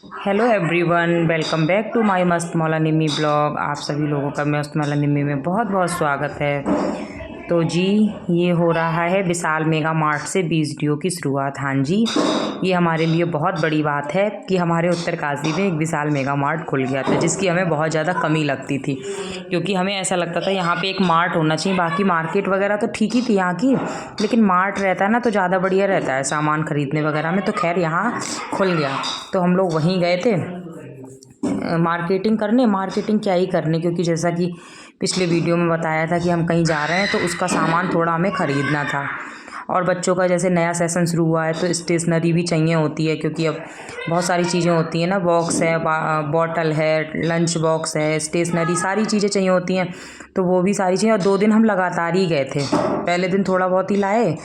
Hello everyone, welcome back to my मस्त मौला निम्मी blog. आप सभी लोगों का मस्त मौला निम्मी में बहुत बहुत स्वागत है। तो जी, ये हो रहा है विशाल मेगा मार्ट से 20 वीडियो की शुरुआत। हाँ जी, ये हमारे लिए बहुत बड़ी बात है कि हमारे उत्तरकाशी में एक विशाल मेगा मार्ट खुल गया था, जिसकी हमें बहुत ज़्यादा कमी लगती थी। क्योंकि हमें ऐसा लगता था यहाँ पे एक मार्ट होना चाहिए। बाकी मार्केट वगैरह तो ठीक ही थी यहाँ की, लेकिन मार्ट रहता है ना तो ज़्यादा बढ़िया रहता है सामान खरीदने वगैरह में। तो खैर यहाँ खुल गया तो हम लोग वहीं गए थे मार्केटिंग करने। मार्केटिंग क्या ही करने, क्योंकि जैसा कि पिछले वीडियो में बताया था कि हम कहीं जा रहे हैं तो उसका सामान थोड़ा हमें ख़रीदना था। और बच्चों का जैसे नया सेशन शुरू हुआ है तो स्टेशनरी भी चाहिए होती है, क्योंकि अब बहुत सारी चीज़ें होती हैं ना, बॉक्स है, बॉटल है, लंच बॉक्स है, स्टेशनरी सारी चीज़ें चाहिए होती हैं। तो वो भी सारी चीज़ें, और 2 दिन हम लगातार ही गए थे। पहले दिन थोड़ा बहुत ही लाए,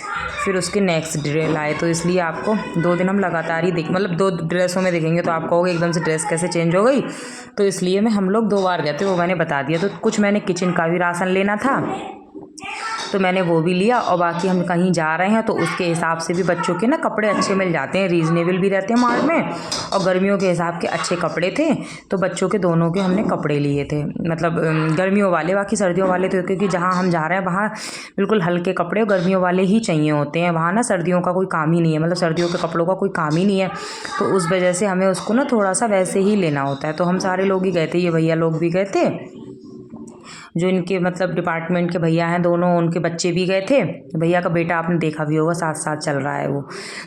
फिर उसके नेक्स्ट डे लाए। तो इसलिए आपको 2 दिन हम लगातार ही मतलब 2 ड्रेसों में देखेंगे तो आप कहोगे एकदम से ड्रेस कैसे चेंज हो गई। तो इसलिए हम लोग 2 बार गए थे, वो मैंने बता दिया। तो कुछ मैंने किचन का भी राशन लेना था तो मैंने वो भी लिया, और बाकी हम कहीं जा रहे हैं तो उसके हिसाब से भी बच्चों के ना कपड़े अच्छे मिल जाते हैं, रीज़नेबल भी रहते हैं मार्ट में। और गर्मियों के हिसाब के अच्छे कपड़े थे, तो बच्चों के दोनों के हमने कपड़े लिए थे। मतलब गर्मियों वाले, बाकी सर्दियों वाले थे, क्योंकि जहाँ हम जा रहे हैं वहाँ बिल्कुल हल्के कपड़े गर्मियों वाले ही चाहिए होते हैं। वहाँ ना सर्दियों का कोई काम ही नहीं है, मतलब सर्दियों के कपड़ों का कोई काम ही नहीं है। तो उस वजह से हमें उसको ना थोड़ा सा वैसे ही लेना होता है। तो हम सारे लोग ही गए थे, ये भैया लोग भी गए थे, जो इनके मतलब डिपार्टमेंट के भैया हैं दोनों, उनके बच्चे भी गए थे। भैया का बेटा आपने देखा भी होगा, साथ साथ चल रहा है वो।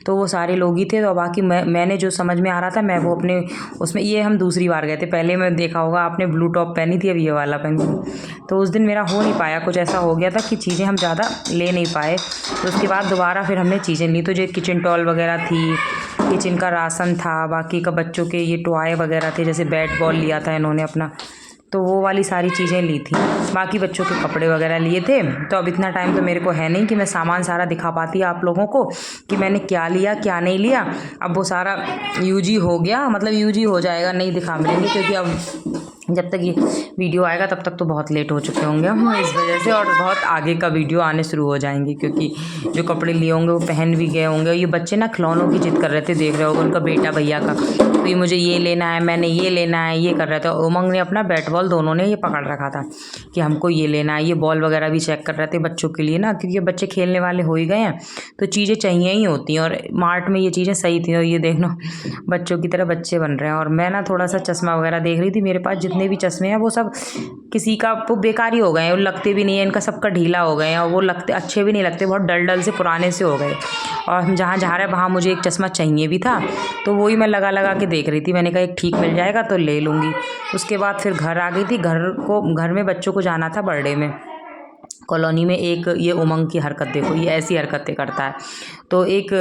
तो वो सारे लोग ही थे। तो बाकी मैंने जो समझ में आ रहा था मैं वो अपने उसमें, ये हम दूसरी बार गए थे। पहले मैं देखा होगा आपने, ब्लू टॉप पहनी थी, अब ये वाला पहनी। तो उस दिन मेरा हो नहीं पाया, कुछ ऐसा हो गया था कि चीज़ें हम ज़्यादा ले नहीं पाए। तो उसके बाद दोबारा फिर हमने चीज़ें ली। तो जो किचन टॉल वगैरह थी, किचन का राशन था, बाकी का बच्चों के ये टॉय वगैरह थे, जैसे बैट बॉल लिया था इन्होंने अपना, तो वो वाली सारी चीज़ें ली थी। बाकी बच्चों के कपड़े वगैरह लिए थे। तो अब इतना टाइम तो मेरे को है नहीं कि मैं सामान सारा दिखा पाती आप लोगों को कि मैंने क्या लिया क्या नहीं लिया। अब वो सारा यूज ही हो गया, मतलब यूज ही हो जाएगा, नहीं दिखा मिलेंगे, क्योंकि अब जब तक ये वीडियो आएगा तब तक तो बहुत लेट हो चुके होंगे हम इस वजह से, और बहुत आगे का वीडियो आने शुरू हो जाएंगे, क्योंकि जो कपड़े लिए होंगे वो पहन भी गए होंगे। ये बच्चे ना खिलौनों की जिद कर रहे थे, देख रहे होगे उनका बेटा भैया का, तो ये मुझे ये लेना है, मैंने ये लेना है, ये कर रहे थे। उमंग ने अपना बैट बॉल दोनों ने ये पकड़ रखा था कि हमको ये लेना है। ये बॉल वगैरह भी चेक कर रहे थे बच्चों के लिए ना, क्योंकि बच्चे खेलने वाले हो ही गए हैं तो चीज़ें चाहिए ही होती हैं। और मार्ट में ये चीज़ें सही थी। और ये देख लो बच्चों की तरह बच्चे बन रहे हैं। और मैं ना थोड़ा सा चश्मा वगैरह देख रही थी, मेरे पास जितने भी चश्मे हैं वो सब किसी का वो बेकार ही हो गए हैं, वो लगते भी नहीं है, इनका सबका ढीला हो गए हैं, और वो लगते अच्छे भी नहीं लगते, बहुत डल डल से पुराने से हो गए। और हम जहाँ जा रहे हैं वहाँ मुझे एक चश्मा चाहिए भी था, तो वही मैं लगा लगा के देख रही थी। मैंने कहा एक ठीक मिल जाएगा तो ले लूँगी। उसके बाद फिर घर आ गई थी। घर में बच्चों को जाना था बर्थडे में। कॉलोनी में एक ये उमंग की हरकत देखो, ये ऐसी हरकतें करता है। तो एक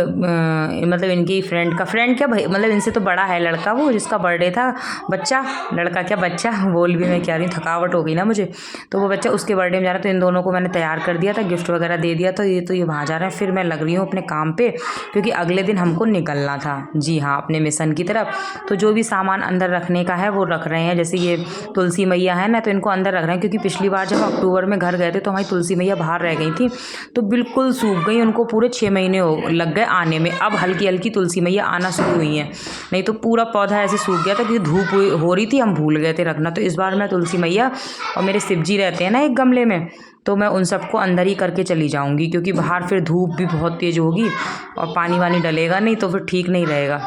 मतलब इनकी फ्रेंड क्या भाई, मतलब इनसे तो बड़ा है लड़का, वो जिसका बर्थडे था, बच्चा, लड़का क्या बच्चा बोल भी मैं क्या रही, थकावट हो गई ना मुझे। तो वो बच्चा, उसके बर्थडे में जा रहा, तो इन दोनों को मैंने तैयार कर दिया था, गिफ्ट वगैरह दे दिया। तो ये वहाँ जा रहे हैं। फिर मैं लग रही हूँ अपने काम पे, क्योंकि अगले दिन हमको निकलना था, जी हाँ, अपने मिशन की तरफ। तो जो भी सामान अंदर रखने का है वो रख रहे हैं। जैसे ये तुलसी मैया है ना, तो इनको अंदर रख रहे हैं, क्योंकि पिछली बार जब अक्टूबर में घर गए थे तो हमारी तुलसी मैया बाहर रह गई थी, तो बिल्कुल सूख गई, उनको पूरे 6 महीने लग गए आने में। अब हल्की हल्की तुलसी मैया आना शुरू हुई हैं, नहीं तो पूरा पौधा ऐसे सूख गया था, क्योंकि धूप हो रही थी, हम भूल गए थे रखना। तो इस बार मैं तुलसी मैया और मेरे शिव जी रहते हैं ना एक गमले में, तो मैं उन सबको अंदर ही करके चली जाऊंगी, क्योंकि बाहर फिर धूप भी बहुत तेज़ होगी और पानी वानी डलेगा नहीं तो फिर ठीक नहीं रहेगा।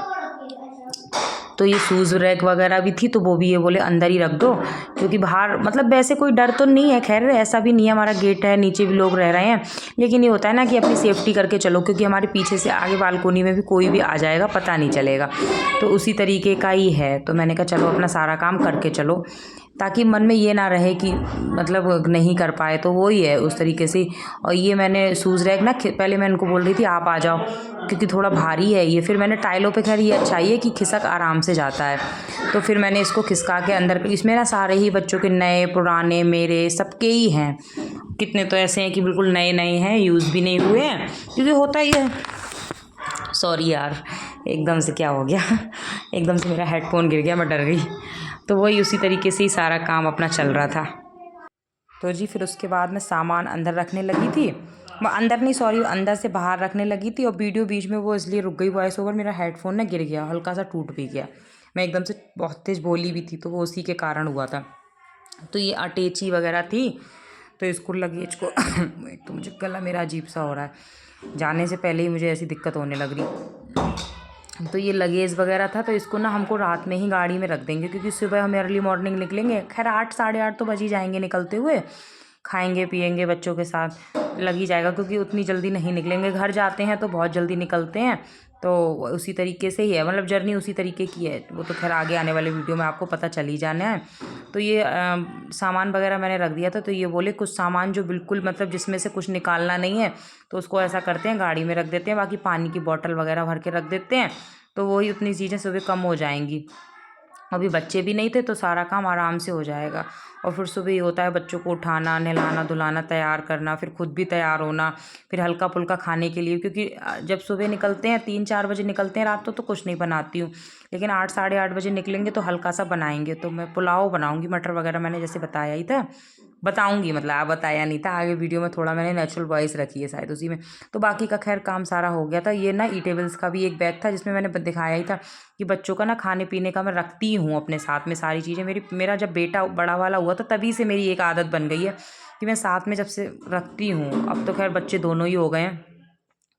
तो ये शूज़ रैक वगैरह भी थी, तो वो भी ये बोले अंदर ही रख दो, क्योंकि बाहर मतलब वैसे कोई डर तो नहीं है, खैर ऐसा भी नहीं है, हमारा गेट है, नीचे भी लोग रह रहे हैं। लेकिन ये होता है ना कि अपनी सेफ्टी करके चलो, क्योंकि हमारे पीछे से आगे बालकोनी में भी कोई भी आ जाएगा, पता नहीं चलेगा। तो उसी तरीके का ही है। तो मैंने कहा चलो अपना सारा काम करके चलो, ताकि मन में ये ना रहे कि मतलब नहीं कर पाए। तो वो ही है उस तरीके से। और ये मैंने शूज़ रैक ना, पहले मैं इनको बोल रही थी आप आ जाओ, क्योंकि थोड़ा भारी है ये। फिर मैंने टाइलों पे, खैर ये अच्छा ही है कि खिसक आराम से जाता है, तो फिर मैंने इसको खिसका के अंदर। इसमें ना सारे ही बच्चों के, नए पुराने मेरे सबके ही हैं। कितने तो ऐसे हैं कि बिल्कुल नए नए हैं, यूज़ भी नहीं हुए हैं, क्योंकि होता ही है। सॉरी यार, एकदम से क्या हो गया एकदम से मेरा हेडफोन गिर गया, मैं डर गई। तो वही उसी तरीके से ही सारा काम अपना चल रहा था। तो जी फिर उसके बाद मैं सामान अंदर रखने लगी थी, अंदर नहीं सॉरी, अंदर से बाहर रखने लगी थी। और वीडियो बीच में वो इसलिए रुक गई, वॉइस ओवर, मेरा हेडफोन ना गिर गया, हल्का सा टूट भी गया। मैं एकदम से बहुत तेज़ बोली भी थी, तो वो उसी के कारण हुआ था। तो ये अटैची वगैरह थी, तो इसको लगेज को एक तो मुझे गला मेरा अजीब सा हो रहा है, जाने से पहले ही मुझे ऐसी दिक्कत होने लग रही। तो ये लगेज वगैरह था, तो इसको ना हमको रात में ही गाड़ी में रख देंगे, क्योंकि सुबह हम अर्ली मॉर्निंग निकलेंगे। खैर 8 साढ़े 8 तो बज ही जाएंगे निकलते हुए, खाएंगे पिएंगे बच्चों के साथ लग ही जाएगा, क्योंकि उतनी जल्दी नहीं निकलेंगे। घर जाते हैं तो बहुत जल्दी निकलते हैं, तो उसी तरीके से ही है, मतलब जर्नी उसी तरीके की है। वो तो खैर आगे आने वाले वीडियो में आपको पता चल ही जाना है। तो ये सामान वगैरह मैंने रख दिया था, तो ये बोले कुछ सामान जो बिल्कुल मतलब जिसमें से कुछ निकालना नहीं है, तो उसको ऐसा करते हैं गाड़ी में रख देते हैं, बाकी पानी की बोतल वगैरह भर के रख देते हैं, तो वही उतनी चीज़ें सुबह कम हो जाएंगी। अभी बच्चे भी नहीं थे, तो सारा काम आराम से हो जाएगा। और फिर सुबह ये होता है बच्चों को उठाना, नहलाना धुलाना, तैयार करना, फिर खुद भी तैयार होना, फिर हल्का फुल्का खाने के लिए, क्योंकि जब सुबह निकलते हैं 3-4 बजे निकलते हैं रात तो कुछ नहीं बनाती हूँ, लेकिन 8 साढ़े 8 बजे निकलेंगे तो हल्का सा बनाएंगे। तो मैं पुलाव बनाऊँगी, मटर वगैरह मैंने जैसे बताया ही था, बताऊँगी, मतलब आप बताया नहीं था, आगे वीडियो में थोड़ा मैंने नेचुरल वॉइस रखी है शायद उसी में। तो बाकी का खैर काम सारा हो गया था। ये ना ईटेबल्स का भी एक बैग था, जिसमें मैंने दिखाया ही था कि बच्चों का ना खाने पीने का मैं रखती हूँ अपने साथ में सारी चीज़ें। मेरा जब बेटा बड़ा वाला हुआ था तभी से मेरी एक आदत बन गई है कि मैं साथ में जब से रखती हूँ। अब तो खैर बच्चे दोनों ही हो गए हैं,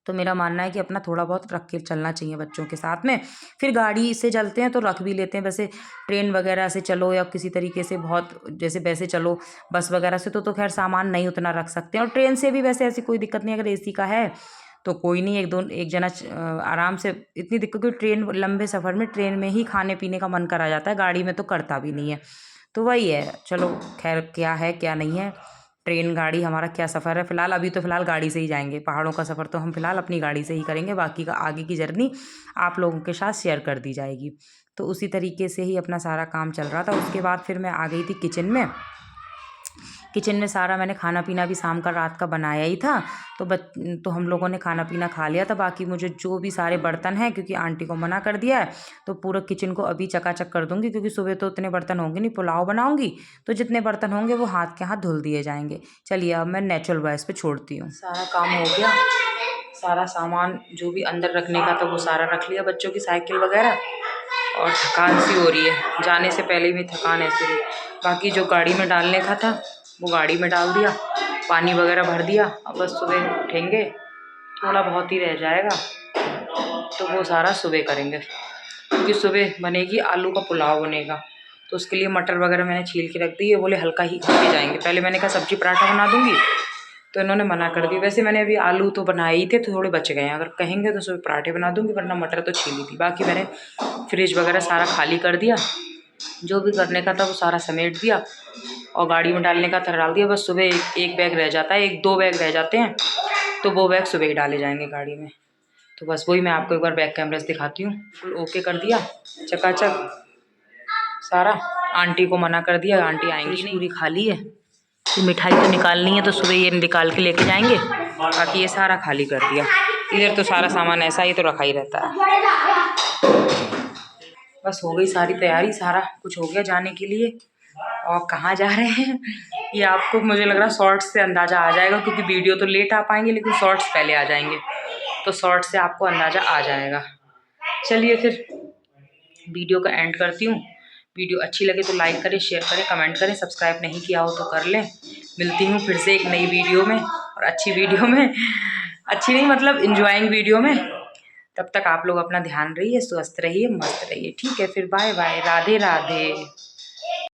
तो मेरा मानना है कि अपना थोड़ा बहुत रख के चलना चाहिए बच्चों के साथ में। फिर गाड़ी से चलते हैं तो रख भी लेते हैं। वैसे ट्रेन वगैरह से चलो या किसी तरीके से बहुत जैसे वैसे चलो बस वगैरह से तो खैर सामान नहीं उतना रख सकते हैं। और ट्रेन से भी वैसे ऐसी कोई दिक्कत नहीं, अगर एसी का है तो कोई नहीं, एक जना आराम से। इतनी दिक्कत क्योंकि ट्रेन लंबे सफ़र में ट्रेन में ही खाने पीने का मन करा जाता है, गाड़ी में तो करता भी नहीं है। तो वही है, चलो खैर क्या है क्या नहीं है, ट्रेन गाड़ी हमारा क्या सफ़र है। फ़िलहाल अभी तो फ़िलहाल गाड़ी से ही जाएंगे, पहाड़ों का सफ़र तो हम फ़िलहाल अपनी गाड़ी से ही करेंगे, बाकी का आगे की जर्नी आप लोगों के साथ शेयर कर दी जाएगी। तो उसी तरीके से ही अपना सारा काम चल रहा था। उसके बाद फिर मैं आ गई थी किचन में सारा मैंने खाना पीना भी शाम का रात का बनाया ही था। तो हम लोगों ने खाना पीना खा लिया था। बाकी मुझे जो भी सारे बर्तन हैं, क्योंकि आंटी को मना कर दिया है, तो पूरा किचन को अभी चकाचक कर दूंगी, क्योंकि सुबह तो उतने बर्तन होंगे नहीं, पुलाव बनाऊंगी तो जितने बर्तन होंगे वो हाथ के हाथ धुल दिए जाएंगे। चलिए अब मैं नेचुरल वॉइस पे छोड़ती हूँ। सारा काम हो गया, सारा सामान जो भी अंदर रखने का था वो सारा रख लिया, बच्चों की साइकिल वगैरह। और थकान सी हो रही है, जाने से पहले भी थकान ऐसी हुई। बाकी जो गाड़ी में डालने का था वो गाड़ी में डाल दिया, पानी वगैरह भर दिया। अब बस सुबह उठेंगे, थोड़ा बहुत ही रह जाएगा तो वो सारा सुबह करेंगे, क्योंकि सुबह बनेगी आलू का पुलाव बनेगा। तो उसके लिए मटर वगैरह मैंने छील के रख दी है, बोले हल्का ही खा के जाएंगे। पहले मैंने कहा सब्जी पराठा बना दूंगी, तो इन्होंने मना कर दी। वैसे मैंने अभी आलू तो बनाए ही थे, तो थोड़े बच गए हैं, अगर कहेंगे तो सुबह पराठे बना दूंगी, वरना मटर तो छीली थी। बाकी मैंने फ्रिज वगैरह सारा खाली कर दिया, जो भी करने का था वो सारा समेट दिया, और गाड़ी में डालने का था डाल दिया। बस सुबह एक बैग रह जाता है, 1-2 बैग रह जाते हैं, तो वो बैग सुबह ही डाले जाएंगे गाड़ी में। तो बस वही मैं आपको एक बार बैक कैमरे से दिखाती हूँ। फुल ओके कर दिया चकाचक सारा। आंटी को मना कर दिया, आंटी आएंगी नहीं, पूरी खाली है। तो मिठाई तो निकालनी है, तो सुबह ये निकाल के लेके जाएंगे। बाकी ये सारा खाली कर दिया। इधर तो सारा सामान ऐसा ही तो रखा ही रहता है। बस हो गई सारी तैयारी, सारा कुछ हो गया जाने के लिए। और कहाँ जा रहे हैं ये आपको मुझे लग रहा है शॉर्ट्स से अंदाज़ा आ जाएगा, क्योंकि वीडियो तो लेट आ पाएंगे, लेकिन शॉर्ट्स पहले आ जाएंगे, तो शॉर्ट्स से आपको अंदाज़ा आ जाएगा। चलिए फिर वीडियो का एंड करती हूँ। वीडियो अच्छी लगे तो लाइक करें, शेयर करें, कमेंट करें, सब्सक्राइब नहीं किया हो तो कर लें। मिलती हूँ फिर से एक नई वीडियो में, और अच्छी वीडियो में, अच्छी नहीं मतलब इंजॉइंग वीडियो में। तब तक आप लोग अपना ध्यान रहिए, स्वस्थ रहिए, मस्त रहिए। ठीक है, फिर बाय बाय, राधे राधे।